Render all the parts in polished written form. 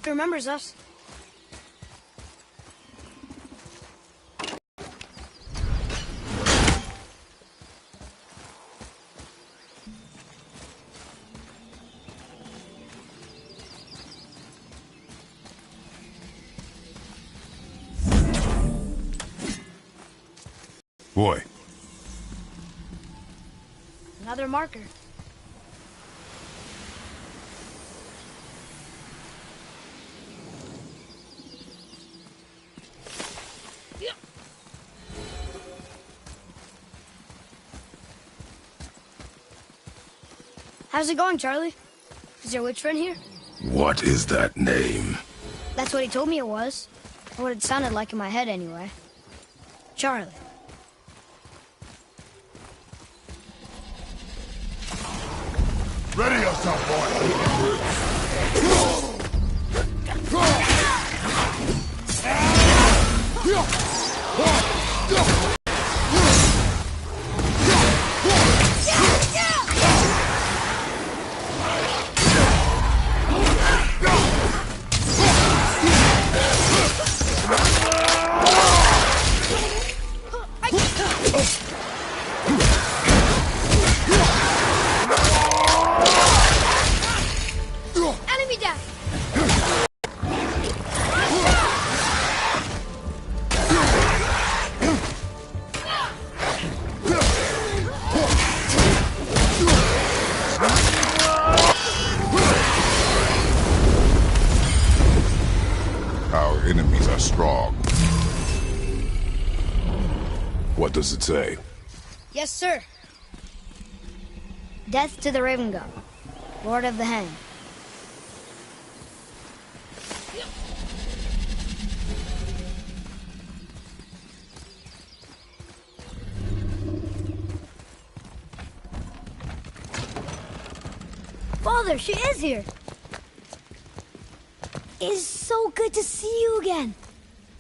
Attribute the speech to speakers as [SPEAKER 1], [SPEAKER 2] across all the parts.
[SPEAKER 1] he remembers us.
[SPEAKER 2] Boy.
[SPEAKER 1] Another marker. How's it going, Charlie? Is your witch friend here?
[SPEAKER 2] What is that name?
[SPEAKER 1] That's what he told me it was. Or what it sounded like in my head, anyway. Charlie.
[SPEAKER 2] Ready yourself, boy!
[SPEAKER 1] Enemy down!
[SPEAKER 2] Our enemies are strong. What does it say?
[SPEAKER 1] Yes, sir. Death to the Raven God, Lord of the Hang. Father, she is here. It is so good to see you again.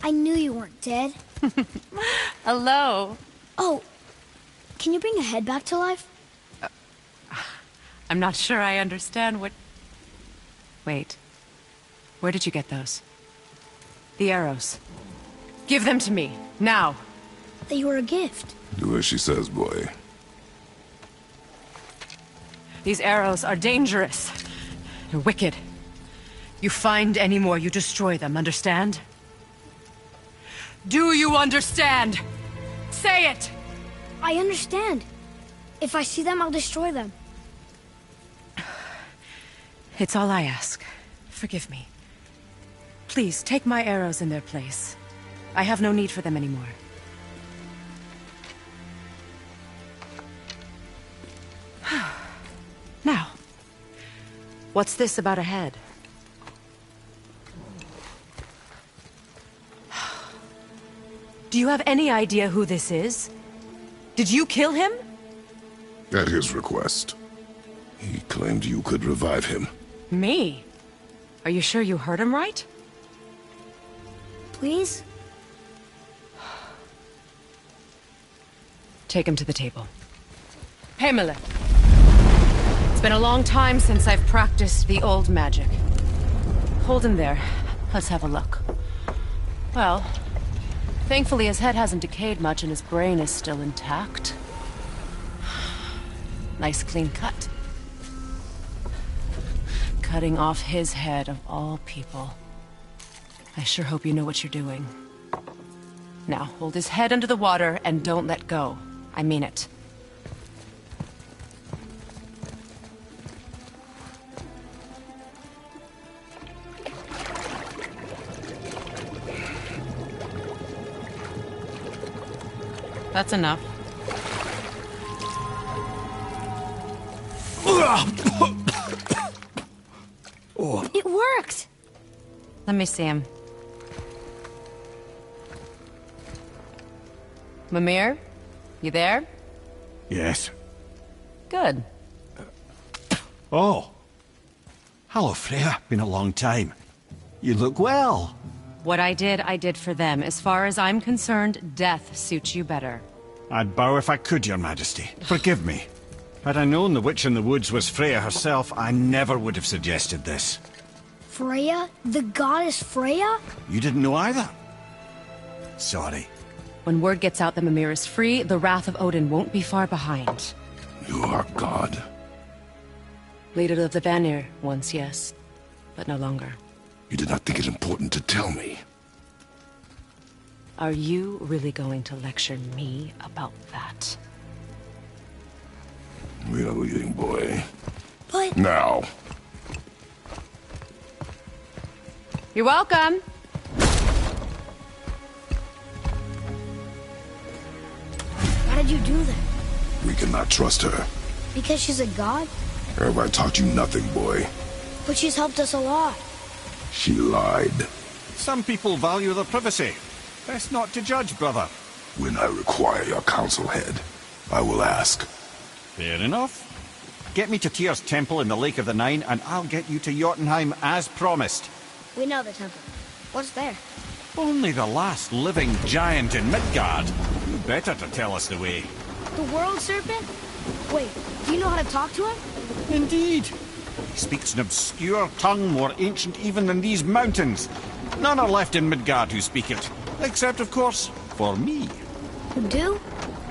[SPEAKER 1] I knew you weren't dead.
[SPEAKER 3] Hello.
[SPEAKER 1] Oh, can you bring a head back to life?
[SPEAKER 3] I'm not sure I understand what... Wait. Where did you get those? The arrows. Give them to me, now.
[SPEAKER 1] They were a gift.
[SPEAKER 2] Do as she says, boy.
[SPEAKER 3] These arrows are dangerous. They're wicked. You find any more, you destroy them, understand? Do you understand? Say it!
[SPEAKER 1] I understand. If I see them, I'll destroy them.
[SPEAKER 3] It's all I ask. Forgive me. Please, take my arrows in their place. I have no need for them anymore. Now, what's this about a head? Do you have any idea who this is? Did you kill him?
[SPEAKER 2] At his request. He claimed you could revive him.
[SPEAKER 3] Me? Are you sure you heard him right?
[SPEAKER 1] Please?
[SPEAKER 3] Take him to the table. Pamela. It's been a long time since I've practiced the old magic. Hold him there. Let's have a look. Well, thankfully his head hasn't decayed much and his brain is still intact. Nice clean cut. Cutting off his head of all people. I sure hope you know what you're doing. Now, hold his head under the water and don't let go. I mean it. That's enough.
[SPEAKER 1] It worked!
[SPEAKER 3] Let me see him. Mimir? You there?
[SPEAKER 4] Yes.
[SPEAKER 3] Good.
[SPEAKER 4] Oh. Hello, Freya. Been a long time. You look well.
[SPEAKER 3] What I did for them. As far as I'm concerned, death suits you better.
[SPEAKER 4] I'd bow if I could, Your Majesty. Forgive me. Had I known the witch in the woods was Freya herself, I never would have suggested this.
[SPEAKER 1] Freya? The goddess Freya?
[SPEAKER 4] You didn't know either? Sorry.
[SPEAKER 3] When word gets out that Mimir is free, the wrath of Odin won't be far behind.
[SPEAKER 2] You are God.
[SPEAKER 3] Leader of the Vanir, once yes, but no longer.
[SPEAKER 2] You did not think it important to tell me.
[SPEAKER 3] Are you really going to lecture me about that?
[SPEAKER 2] We are leaving, boy.
[SPEAKER 1] But...
[SPEAKER 2] Now.
[SPEAKER 3] You're welcome.
[SPEAKER 1] Why did you do that?
[SPEAKER 2] We cannot trust her.
[SPEAKER 1] Because she's a god?
[SPEAKER 2] Have I taught you nothing, boy?
[SPEAKER 1] But she's helped us a lot.
[SPEAKER 2] She lied.
[SPEAKER 4] Some people value their privacy. Best not to judge, brother.
[SPEAKER 2] When I require your council head, I will ask.
[SPEAKER 4] Fair enough. Get me to Tyr's temple in the Lake of the Nine, and I'll get you to Jotunheim as promised.
[SPEAKER 1] We know the temple. What's there?
[SPEAKER 4] Only the last living giant in Midgard. You better to tell us the way.
[SPEAKER 1] The world serpent? Wait, do you know how to talk to him?
[SPEAKER 4] Indeed. He speaks an obscure tongue more ancient even than these mountains. None are left in Midgard who speak it. Except, of course, for me.
[SPEAKER 1] You do?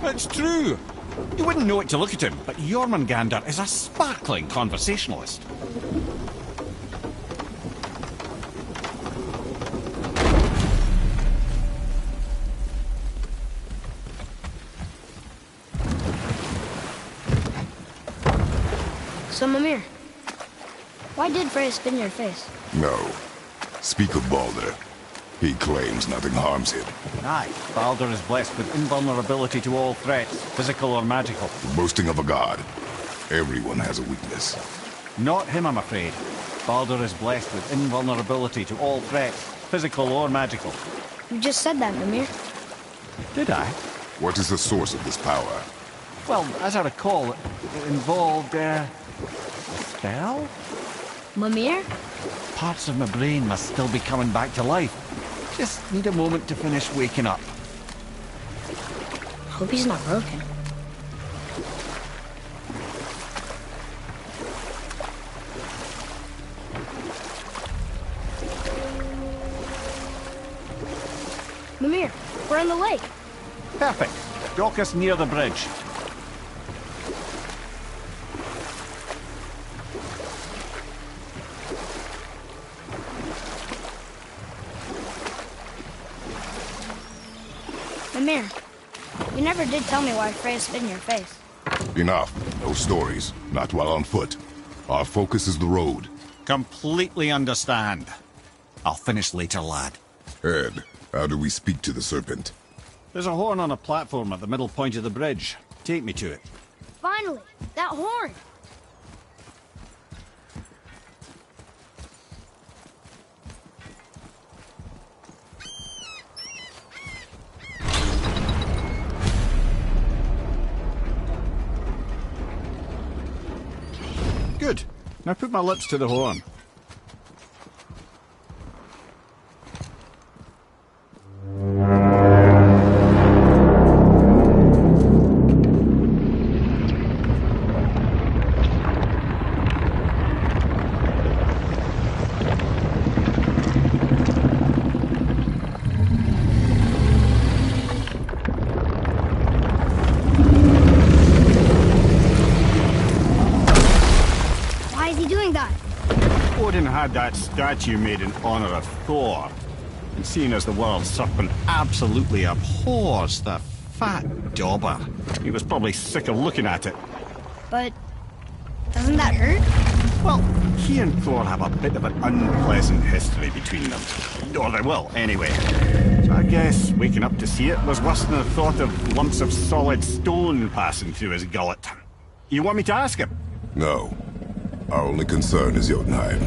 [SPEAKER 4] It's true. You wouldn't know it to look at him, but Jormungandr is a sparkling conversationalist.
[SPEAKER 1] So, Mimir, why did Freya spin your face?
[SPEAKER 2] No. Speak of Baldur. He claims nothing harms him.
[SPEAKER 4] Aye, Baldur is blessed with invulnerability to all threats, physical or magical.
[SPEAKER 2] The boasting of a god. Everyone has a weakness.
[SPEAKER 4] Not him, I'm afraid. Baldur is blessed with invulnerability to all threats, physical or magical.
[SPEAKER 1] You just said that, Mimir.
[SPEAKER 4] Did I?
[SPEAKER 2] What is the source of this power?
[SPEAKER 4] Well, as I recall, it involved, a spell?
[SPEAKER 1] Mimir?
[SPEAKER 4] Parts of my brain must still be coming back to life. Just need a moment to finish waking up.
[SPEAKER 1] Hope he's not broken. Mimir, we're in the lake.
[SPEAKER 4] Perfect. Dock us near the bridge.
[SPEAKER 1] Mimir, you never did tell me why Freya spit in your face.
[SPEAKER 2] Enough. No stories. Not while on foot. Our focus is the road.
[SPEAKER 4] Completely understand. I'll finish later, lad.
[SPEAKER 2] Ed, how do we speak to the serpent?
[SPEAKER 4] There's a horn on a platform at the middle point of the bridge. Take me to it.
[SPEAKER 1] Finally, that horn!
[SPEAKER 4] Good. Now put my lips to the horn.
[SPEAKER 1] Why is he doing that?
[SPEAKER 4] Odin had that statue made in honor of Thor. And seeing as the world serpent absolutely abhors the fat dauber, he was probably sick of looking at it.
[SPEAKER 1] But doesn't that hurt?
[SPEAKER 4] Well, he and Thor have a bit of an unpleasant history between them. Or they will, anyway. So I guess waking up to see it was worse than the thought of lumps of solid stone passing through his gullet. You want me to ask him?
[SPEAKER 2] No. Our only concern is Jotunheim.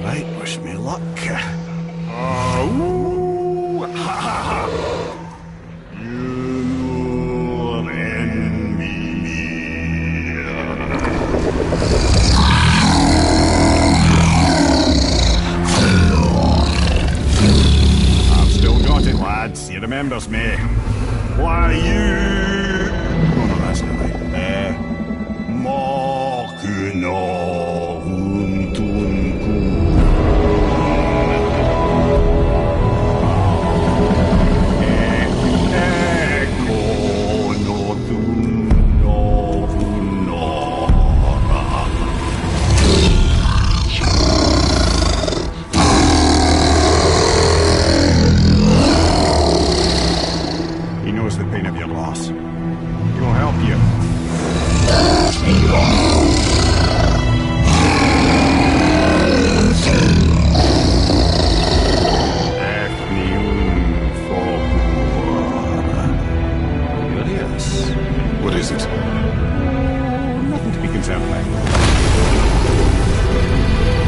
[SPEAKER 4] Right, wish me luck. Ooh, ha, ha, ha. You're in me. I've still got it, lads. He remembers me. Why, you pain of your loss. He'll help you.
[SPEAKER 2] Curious. What is it?
[SPEAKER 4] Nothing to be concerned about.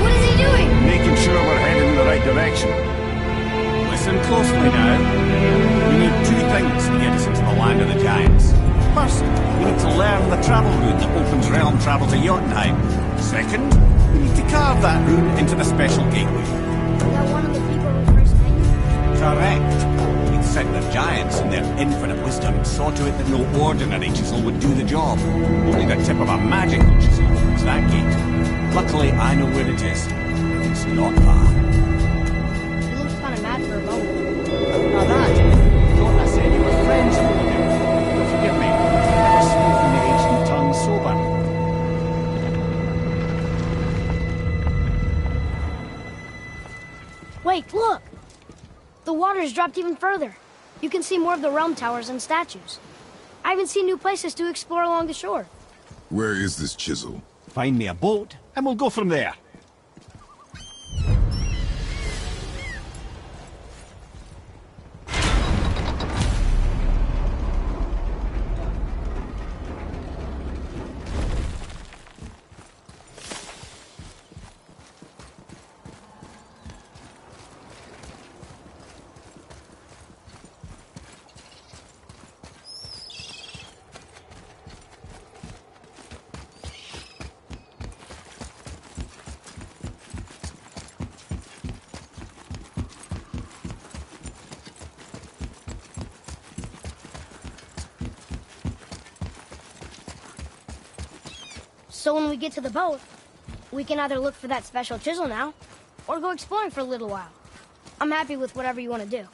[SPEAKER 1] What is he doing?
[SPEAKER 4] Making sure we're heading in the right direction. Listen closely now. We need two things to get us into the land of the giants. First, we need to learn the travel route that opens realm travel to Jotunheim. Second, we need to carve that route into the special gateway.
[SPEAKER 1] Is that one of the people we first met?
[SPEAKER 4] Correct. We'd sent the giants in their infinite wisdom saw to it that no ordinary chisel would do the job. Only the tip of a magical chisel opens that gate. Luckily, I know where it is. It's not far.
[SPEAKER 1] He looks kind of mad for a moment.
[SPEAKER 4] Now that, thought I said you were friends with him. Forgive me, I was speaking the ancient tongue sober.
[SPEAKER 1] Wait, look! The water's dropped even further. You can see more of the realm towers and statues. I even see new places to explore along the shore.
[SPEAKER 2] Where is this chisel?
[SPEAKER 4] Find me a boat, and we'll go from there.
[SPEAKER 1] So when we get to the boat, we can either look for that special chisel now, or go exploring for a little while. I'm happy with whatever you want to do.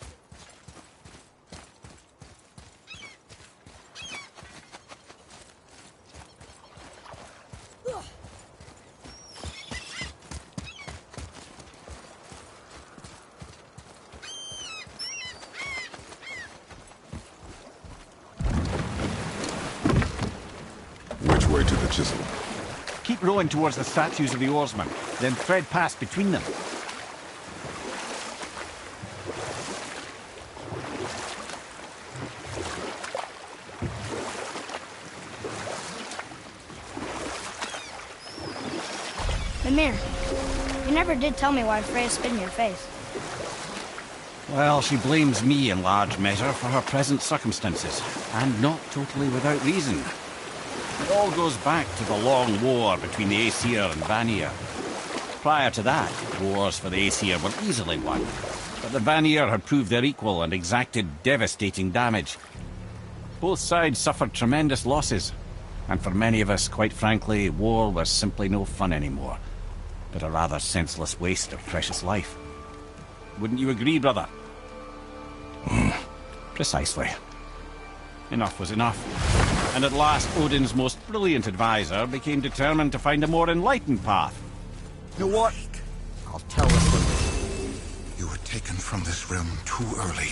[SPEAKER 2] Which way to the chisel?
[SPEAKER 4] Keep rowing towards the statues of the oarsmen, then thread past between them.
[SPEAKER 1] Mimir, you never did tell me why Freya spit in your face.
[SPEAKER 4] Well, she blames me in large measure for her present circumstances, and not totally without reason. It all goes back to the long war between the Aesir and Vanir. Prior to that, wars for the Aesir were easily won, but the Vanir had proved their equal and exacted devastating damage. Both sides suffered tremendous losses, and for many of us, quite frankly, war was simply no fun anymore, but a rather senseless waste of precious life. Wouldn't you agree, brother? Precisely. Enough was enough. And at last, Odin's most brilliant advisor became determined to find a more enlightened path. You know what? I'll tell the story.
[SPEAKER 5] You were taken from this realm too early.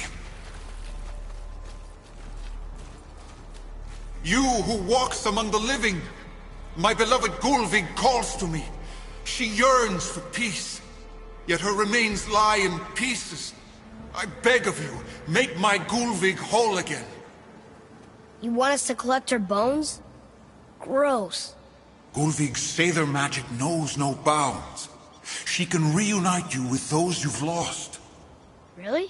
[SPEAKER 6] You who walks among the living, my beloved Gulvig calls to me. She yearns for peace, yet her remains lie in pieces. I beg of you, make my Gulvig whole again.
[SPEAKER 1] You want us to collect her bones? Gross.
[SPEAKER 6] Gulvig's Seidr magic knows no bounds. She can reunite you with those you've lost.
[SPEAKER 1] Really?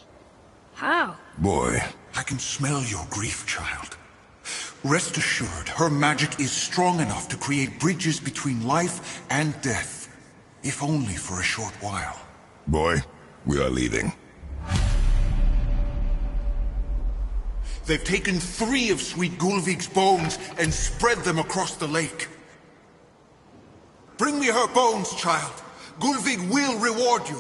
[SPEAKER 1] How?
[SPEAKER 2] Boy.
[SPEAKER 6] I can smell your grief, child. Rest assured, her magic is strong enough to create bridges between life and death. If only for a short while.
[SPEAKER 2] Boy, we are leaving.
[SPEAKER 6] They've taken 3 of Sweet Gulvig's bones and spread them across the lake. Bring me her bones, child. Gulvig will reward you.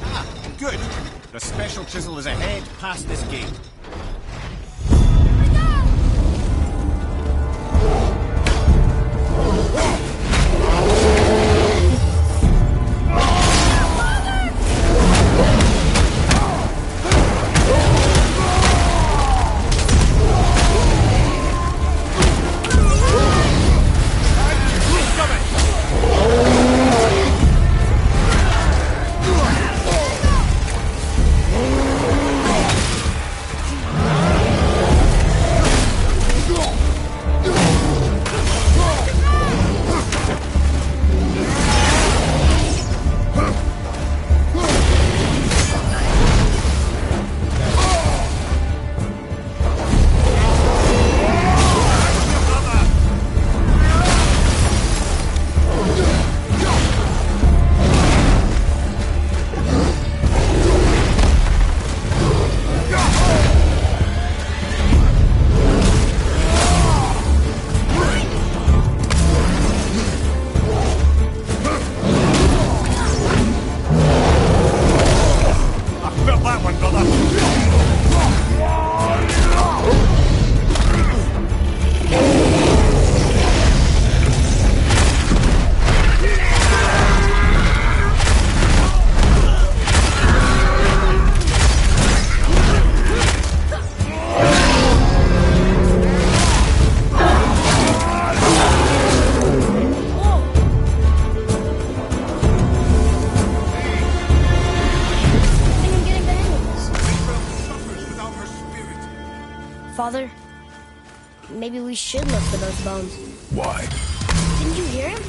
[SPEAKER 4] Ah, good. The special chisel is ahead past this gate.
[SPEAKER 1] Father, maybe we should look for those bones.
[SPEAKER 2] Why?
[SPEAKER 1] Didn't you hear him?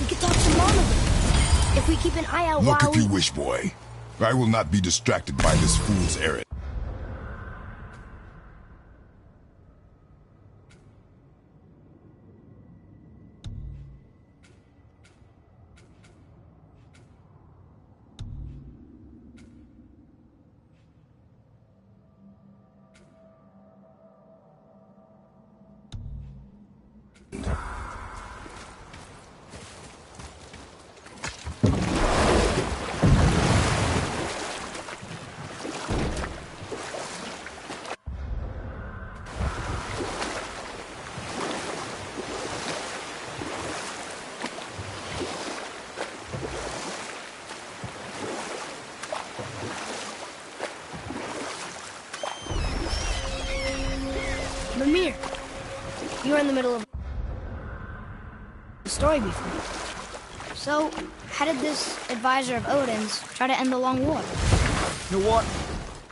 [SPEAKER 1] We could talk to Mom again. If we keep an eye out
[SPEAKER 2] Look
[SPEAKER 1] while
[SPEAKER 2] if you wish, boy. I will not be distracted by this fool's errand.
[SPEAKER 1] Mimir, you were in the middle of a story before. So, how did this advisor of Odin's try to end the Long War?
[SPEAKER 4] You know what?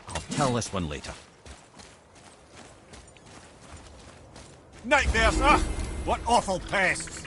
[SPEAKER 4] I'll tell this one later. Nightmares, huh? What awful pests!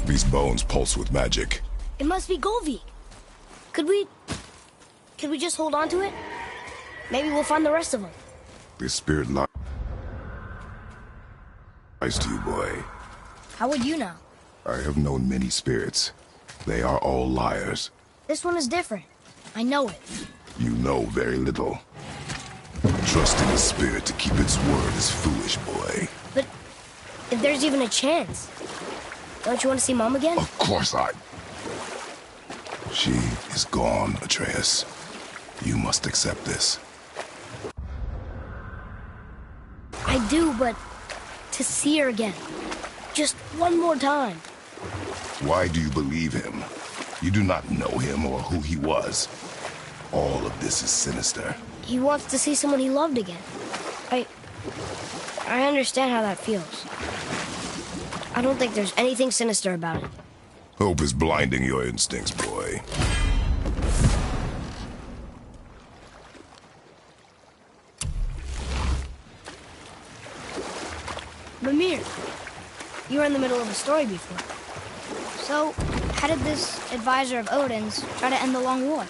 [SPEAKER 2] These bones pulse with magic.
[SPEAKER 1] It must be Golvik. Could we just hold on to it? Maybe we'll find the rest of them.
[SPEAKER 2] This spirit lies to you, boy.
[SPEAKER 1] How would you know?
[SPEAKER 2] I have known many spirits. They are all liars.
[SPEAKER 1] This one is different. I know it.
[SPEAKER 2] You know very little. Trusting a spirit to keep its word is foolish, boy.
[SPEAKER 1] But if there's even a chance, don't you want to see Mom again?
[SPEAKER 2] Of course I... She is gone, Atreus. You must accept this.
[SPEAKER 1] I do, but to see her again. Just one more time.
[SPEAKER 2] Why do you believe him? You do not know him or who he was. All of this is sinister.
[SPEAKER 1] He wants to see someone he loved again. I understand how that feels. I don't think there's anything sinister about it.
[SPEAKER 2] Hope is blinding your instincts, boy.
[SPEAKER 1] Mimir, you were in the middle of a story before. So, how did this advisor of Odin's try to end the long war?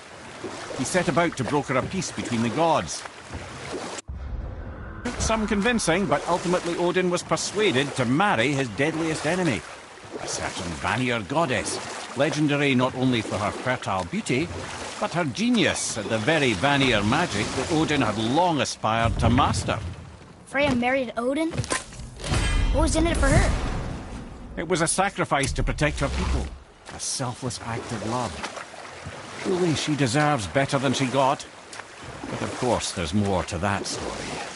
[SPEAKER 4] He set about to broker a peace between the gods. Some convincing, but ultimately Odin was persuaded to marry his deadliest enemy, a certain Vanir goddess, legendary not only for her fertile beauty, but her genius at the very Vanir magic that Odin had long aspired to master.
[SPEAKER 1] Freya married Odin? What was in it for her?
[SPEAKER 4] It was a sacrifice to protect her people, a selfless act of love. Truly, she deserves better than she got. But of course, there's more to that story.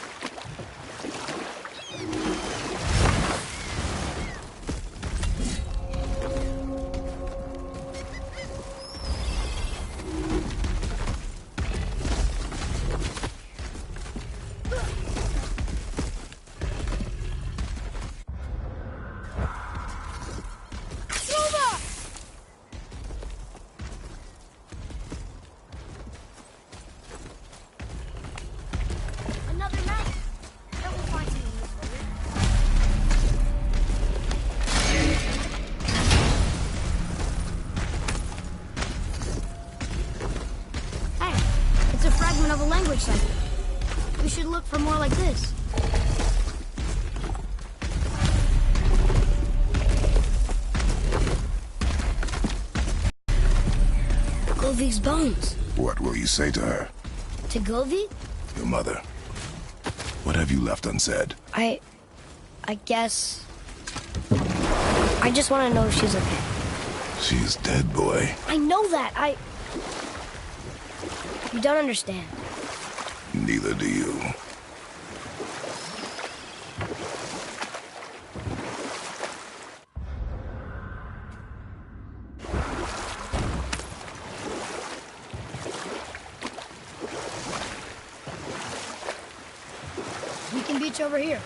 [SPEAKER 1] Another knight! That will find something useful here. Hey, it's a fragment of a language cipher. We should look for more like this. Golvik's bones.
[SPEAKER 2] What will you say to her?
[SPEAKER 1] To Golvik?
[SPEAKER 2] Your mother. What have you left unsaid?
[SPEAKER 1] I guess... I just want to know if she's okay.
[SPEAKER 2] She is dead, boy.
[SPEAKER 1] I know that, You don't understand.
[SPEAKER 2] Neither do you.
[SPEAKER 1] Beacon Beach over here.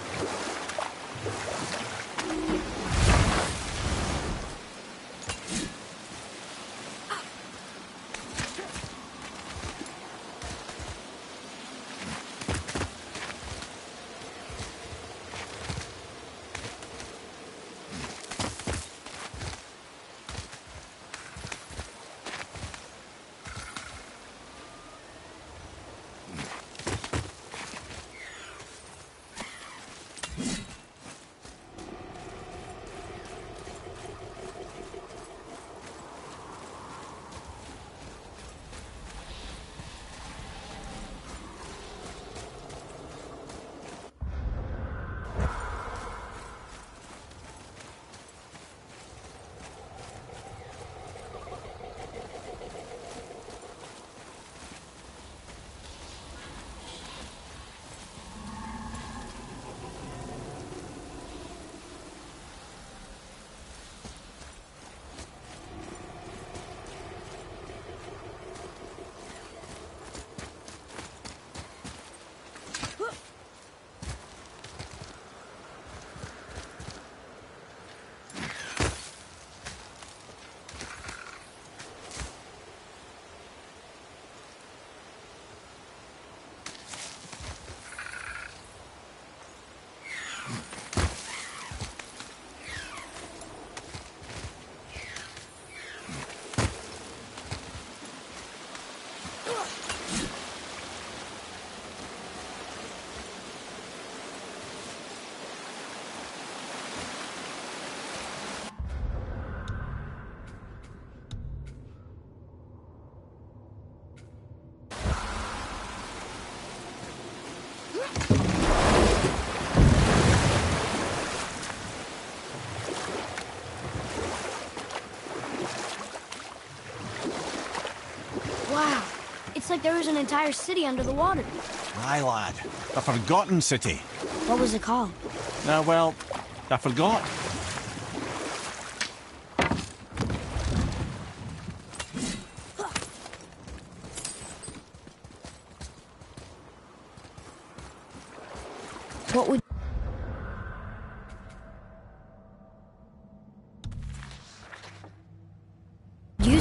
[SPEAKER 1] Wow. It's like there was an entire city under the water.
[SPEAKER 4] Aye, lad. The Forgotten City.
[SPEAKER 1] What was it called?
[SPEAKER 4] Well, I forgot.
[SPEAKER 1] What would...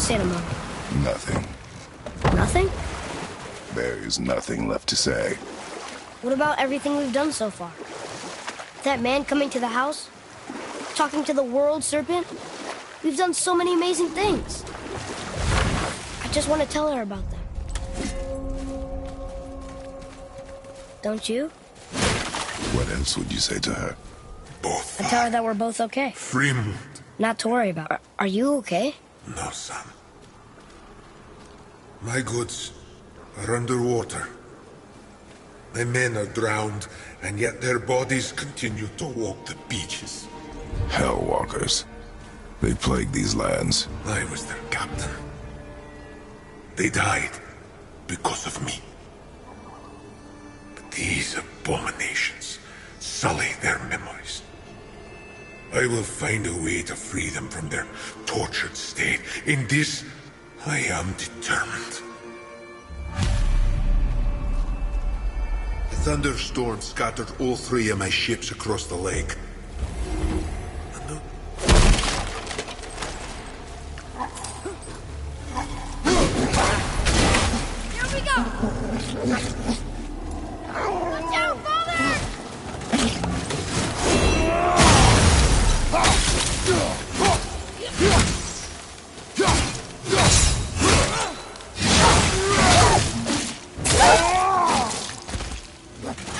[SPEAKER 1] say to Mom?
[SPEAKER 2] Nothing.
[SPEAKER 1] Nothing?
[SPEAKER 2] There is nothing left to say.
[SPEAKER 1] What about everything we've done so far? That man coming to the house? Talking to the world serpent? We've done so many amazing things. I just want to tell her about them. Don't you?
[SPEAKER 2] What else would you say to her?
[SPEAKER 5] Both.
[SPEAKER 1] I tell her that we're both okay.
[SPEAKER 5] Fremont.
[SPEAKER 1] Not to worry about. Are you okay?
[SPEAKER 5] No, son. My goods are underwater. My men are drowned, and yet their bodies continue to walk the beaches.
[SPEAKER 2] Hellwalkers. They plague these lands.
[SPEAKER 5] I was their captain. They died because of me. But these abominations sully their memories. I will find a way to free them from their tortured state. In this, I am determined. A thunderstorm scattered all 3 of my ships across the lake.
[SPEAKER 1] Here we go! Watch out, father!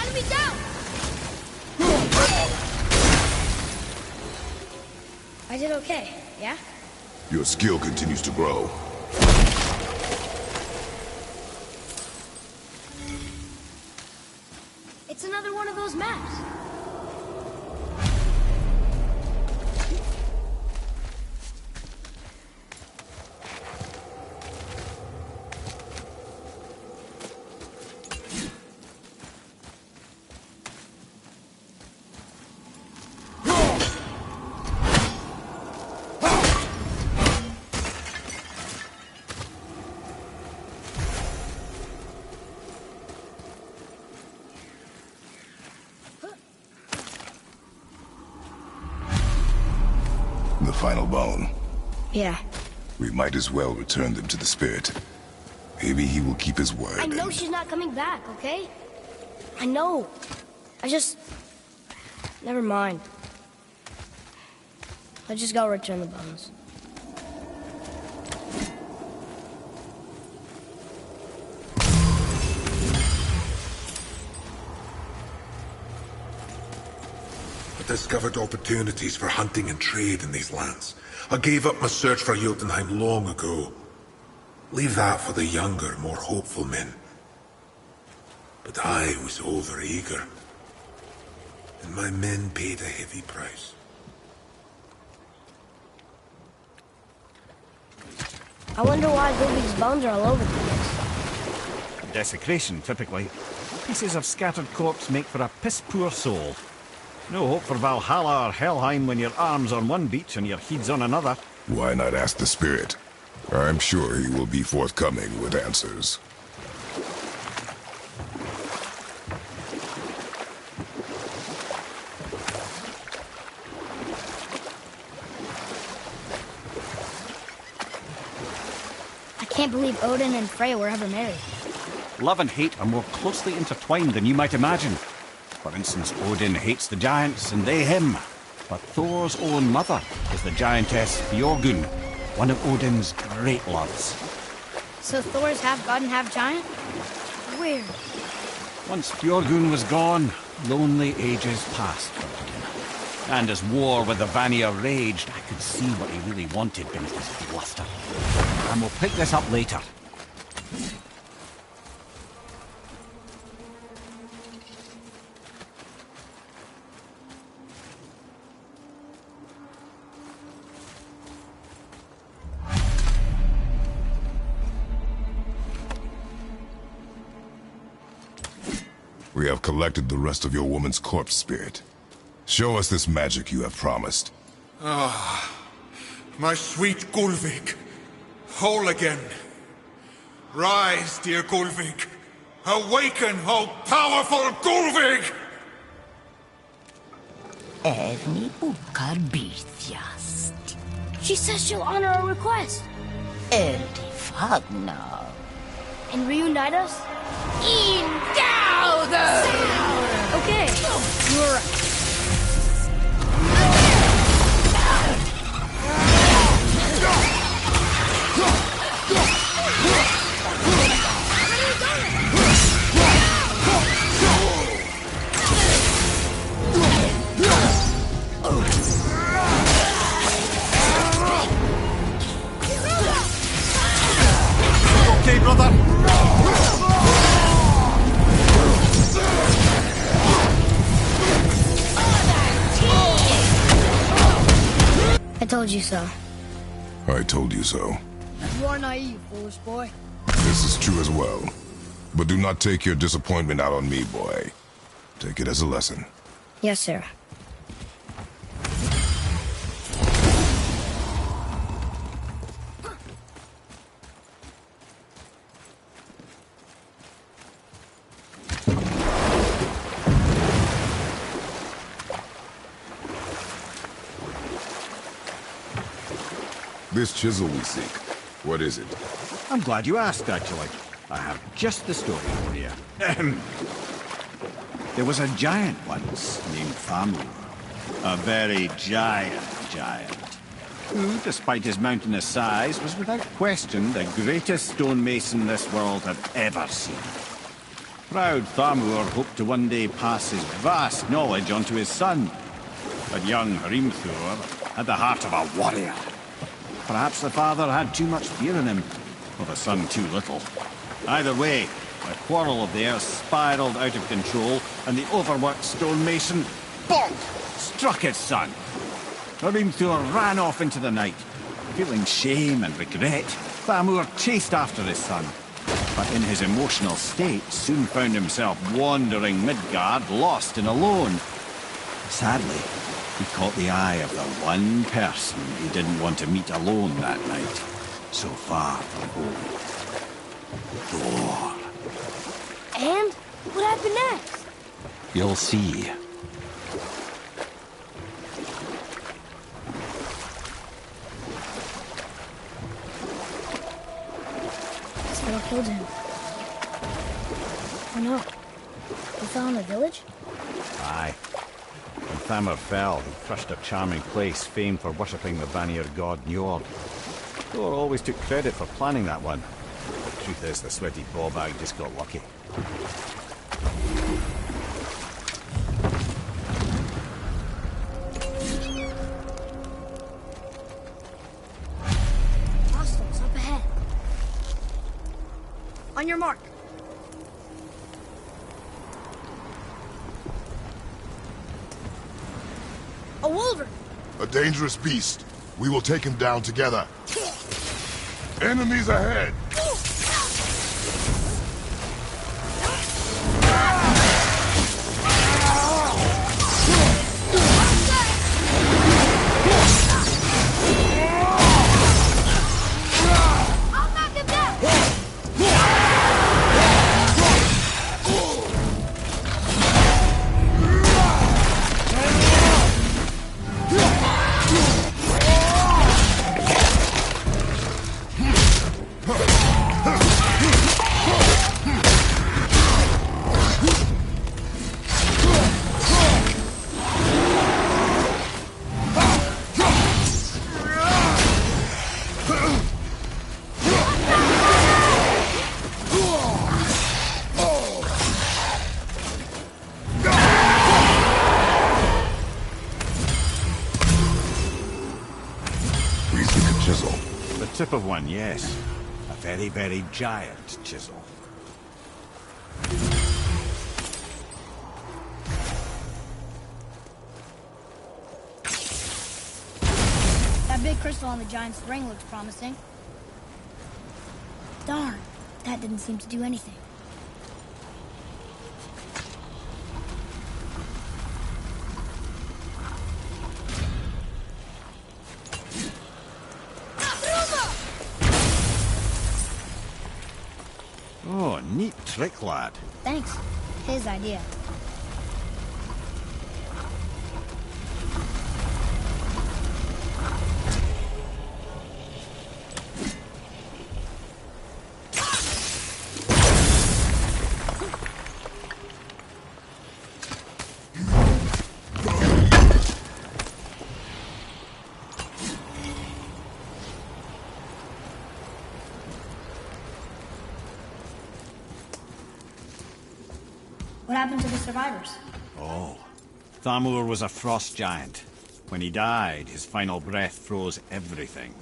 [SPEAKER 1] Enemy down! I did okay, yeah?
[SPEAKER 2] Your skill continues to grow.
[SPEAKER 1] It's another one of those maps.
[SPEAKER 2] The final bone.
[SPEAKER 1] Yeah.
[SPEAKER 2] We might as well return them to the spirit. Maybe he will keep his word.
[SPEAKER 1] I know
[SPEAKER 2] and-
[SPEAKER 1] she's not coming back, okay? I know. I just... Never mind. Let's just go return the bones.
[SPEAKER 5] I discovered opportunities for hunting and trade in these lands. I gave up my search for Jotunheim long ago. Leave that for the younger, more hopeful men. But I was overeager. And my men paid a heavy price.
[SPEAKER 1] I wonder why Ludwig's bones are all over the place.
[SPEAKER 4] Desecration, typically. Pieces of scattered corpse make for a piss-poor soul. No hope for Valhalla or Helheim when your arm's on one beach and your head's on another.
[SPEAKER 2] Why not ask the spirit? I'm sure he will be forthcoming with answers.
[SPEAKER 1] I can't believe Odin and Freya were ever married.
[SPEAKER 4] Love and hate are more closely intertwined than you might imagine. For instance, Odin hates the giants and they him. But Thor's own mother is the giantess Björgun, one of Odin's great loves.
[SPEAKER 1] So Thor's half god and half giant? Weird.
[SPEAKER 4] Once Björgun was gone, lonely ages passed for Odin. And as war with the Vanir raged, I could see what he really wanted beneath his bluster. And we'll pick this up later.
[SPEAKER 2] We have collected the rest of your woman's corpse spirit. Show us this magic you have promised.
[SPEAKER 6] My sweet Gullveig, whole again. Rise, dear Gullveig. Awaken, O powerful Gullveig!
[SPEAKER 1] She says she'll honor our request.
[SPEAKER 7] Eldifagnar.
[SPEAKER 1] And reunite us?
[SPEAKER 7] Indauder!
[SPEAKER 1] Okay, you were right.
[SPEAKER 4] Okay, brother.
[SPEAKER 1] I told you so.
[SPEAKER 2] I told you so.
[SPEAKER 1] You are naive, foolish boy.
[SPEAKER 2] This is true as well. But do not take your disappointment out on me, boy. Take it as a lesson.
[SPEAKER 1] Yes, sir.
[SPEAKER 2] This chisel we seek, what is it?
[SPEAKER 4] I'm glad you asked, actually. I have just the story for you. Ahem. There was a giant once named Thamur. A very giant, who, despite his mountainous size, was without question the greatest stonemason this world had ever seen. Proud Thamur hoped to one day pass his vast knowledge on to his son. But young Hrimthur had the heart of a warrior. Perhaps the father had too much fear in him, or the son too little. Either way, a quarrel of theirs spiraled out of control, and the overworked stonemason, bonk, struck his son. Hrimthur ran off into the night. Feeling shame and regret, Thamur chased after his son, but in his emotional state soon found himself wandering Midgard, lost and alone. Sadly, he caught the eye of the one person he didn't want to meet alone that night, so far from home. Thor.
[SPEAKER 1] And? What happened next?
[SPEAKER 4] You'll see.
[SPEAKER 1] Is that what killed him? Oh no. He fell in the village?
[SPEAKER 4] Aye. When Thamur fell, he crushed a charming place famed for worshipping the Vanir god Njord. Thor always took credit for planning that one. The truth is, the sweaty ballbag just got lucky.
[SPEAKER 1] Hostiles up ahead. On your mark. A wolverine!
[SPEAKER 2] A dangerous beast. We will take him down together. Enemies ahead!
[SPEAKER 1] I'll knock him down!
[SPEAKER 4] Tip of one, yes. A very, very giant chisel.
[SPEAKER 1] That big crystal on the giant's ring looks promising. Darn, that didn't seem to do anything.
[SPEAKER 4] Oh, neat trick, lad.
[SPEAKER 1] Thanks. His idea.
[SPEAKER 7] What happened to the survivors?
[SPEAKER 4] Oh. Thamur was a frost giant. When he died, his final breath froze everything.